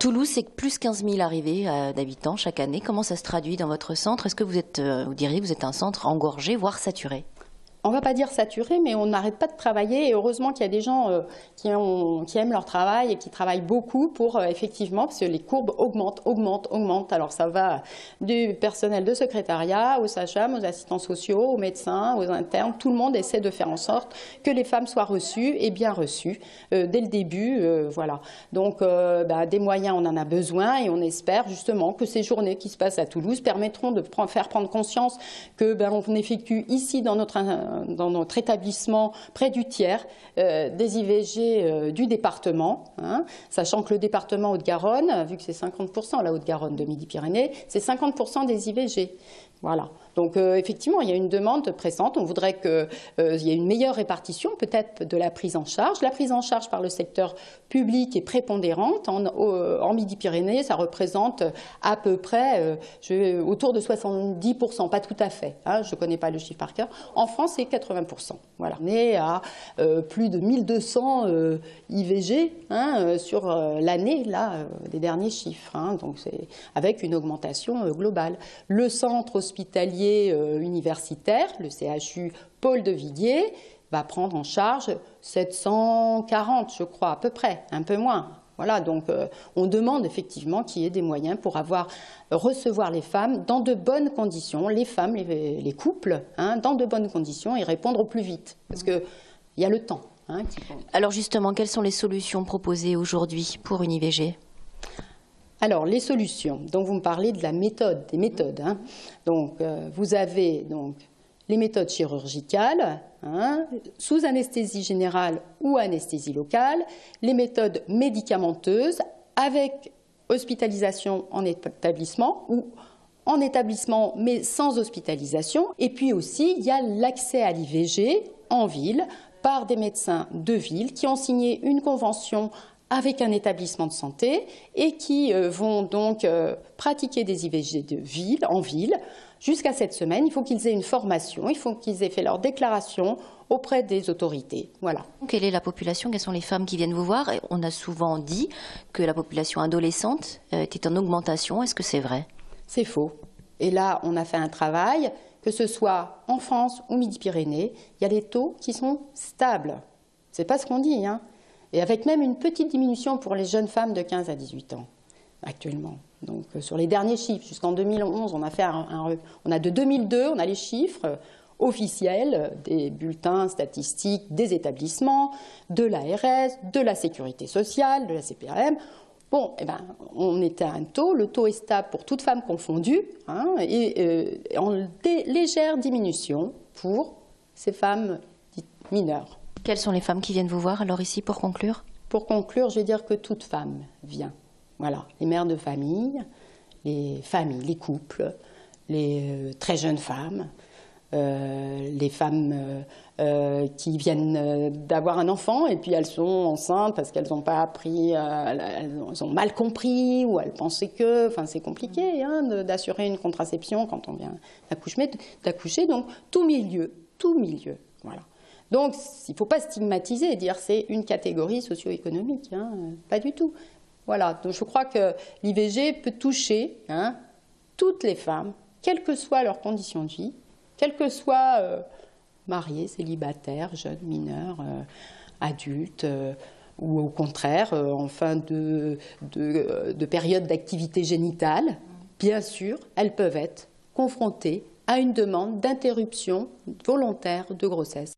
Toulouse, c'est plus 15 000 arrivées d'habitants chaque année. Comment ça se traduit dans votre centre? Est-ce que vous diriez que vous êtes un centre engorgé, voire saturé? On ne va pas dire saturé, mais on n'arrête pas de travailler. Et heureusement qu'il y a des gens qui aiment leur travail et qui travaillent beaucoup pour effectivement, parce que les courbes augmentent. Alors ça va du personnel de secrétariat, aux sages-femmes, aux assistants sociaux, aux médecins, aux internes. Tout le monde essaie de faire en sorte que les femmes soient reçues et bien reçues dès le début. Voilà. Donc des moyens, on en a besoin et on espère justement que ces journées qui se passent à Toulouse permettront de faire prendre conscience que on effectue ici dans notre établissement près du tiers des IVG du département, sachant que le département Haute-Garonne, vu que c'est 50% la Haute-Garonne de Midi-Pyrénées, c'est 50% des IVG. Voilà. Donc effectivement, il y a une demande pressante. On voudrait qu'il y ait une meilleure répartition peut-être de la prise en charge. La prise en charge par le secteur public est prépondérante. En Midi-Pyrénées, ça représente à peu près autour de 70%, pas tout à fait. Je ne connais pas le chiffre par cœur. En France, c'est 80%. Voilà. On est à plus de 1200 IVG sur l'année, là, des derniers chiffres. Donc c'est avec une augmentation globale. Le centre hospitalier universitaire, le CHU Paul de Viguier, va prendre en charge 740, je crois, à peu près, un peu moins. Voilà, donc on demande effectivement qu'il y ait des moyens pour recevoir les femmes dans de bonnes conditions, les femmes, les couples, dans de bonnes conditions et répondre au plus vite, parce qu'il y a le temps. Alors justement, quelles sont les solutions proposées aujourd'hui pour une IVG ? Alors, les solutions, donc vous me parlez de la méthode, des méthodes. Donc, vous avez les méthodes chirurgicales, sous anesthésie générale ou anesthésie locale, les méthodes médicamenteuses avec hospitalisation en établissement ou en établissement mais sans hospitalisation. Et puis aussi, il y a l'accès à l'IVG en ville par des médecins de ville qui ont signé une convention avec un établissement de santé et qui vont donc pratiquer des IVG en ville. Jusqu'à cette semaine, il faut qu'ils aient une formation, il faut qu'ils aient fait leur déclaration auprès des autorités. Voilà. Quelle est la population? Quelles sont les femmes qui viennent vous voir? On a souvent dit que la population adolescente était en augmentation. Est-ce que c'est vrai? C'est faux. Et là, on a fait un travail, que ce soit en France ou Midi-Pyrénées, il y a des taux qui sont stables. C'est pas ce qu'on dit, Et avec même une petite diminution pour les jeunes femmes de 15 à 18 ans, actuellement. Donc sur les derniers chiffres, jusqu'en 2011, on a de 2002, on a les chiffres officiels des bulletins statistiques des établissements, de l'ARS, de la Sécurité sociale, de la CPAM. Bon, on était à un taux, le taux est stable pour toutes femmes confondues, et en légère diminution pour ces femmes dites mineures. Quelles sont les femmes qui viennent vous voir alors ici pour conclure? Pour conclure, je vais dire que toute femme vient. Voilà, les mères de famille, les familles, les couples, les très jeunes femmes, les femmes qui viennent d'avoir un enfant et puis elles sont enceintes parce qu'elles n'ont pas appris, elles ont mal compris ou elles pensaient que, c'est compliqué d'assurer une contraception quand on vient d'accoucher, donc tout milieu, voilà. Donc, il ne faut pas stigmatiser et dire que c'est une catégorie socio-économique, pas du tout. Voilà, donc je crois que l'IVG peut toucher toutes les femmes, quelles que soient leurs conditions de vie, quelles que soient mariées, célibataires, jeunes, mineurs, adultes, ou au contraire, en fin de période d'activité génitale. Bien sûr, elles peuvent être confrontées à une demande d'interruption volontaire de grossesse.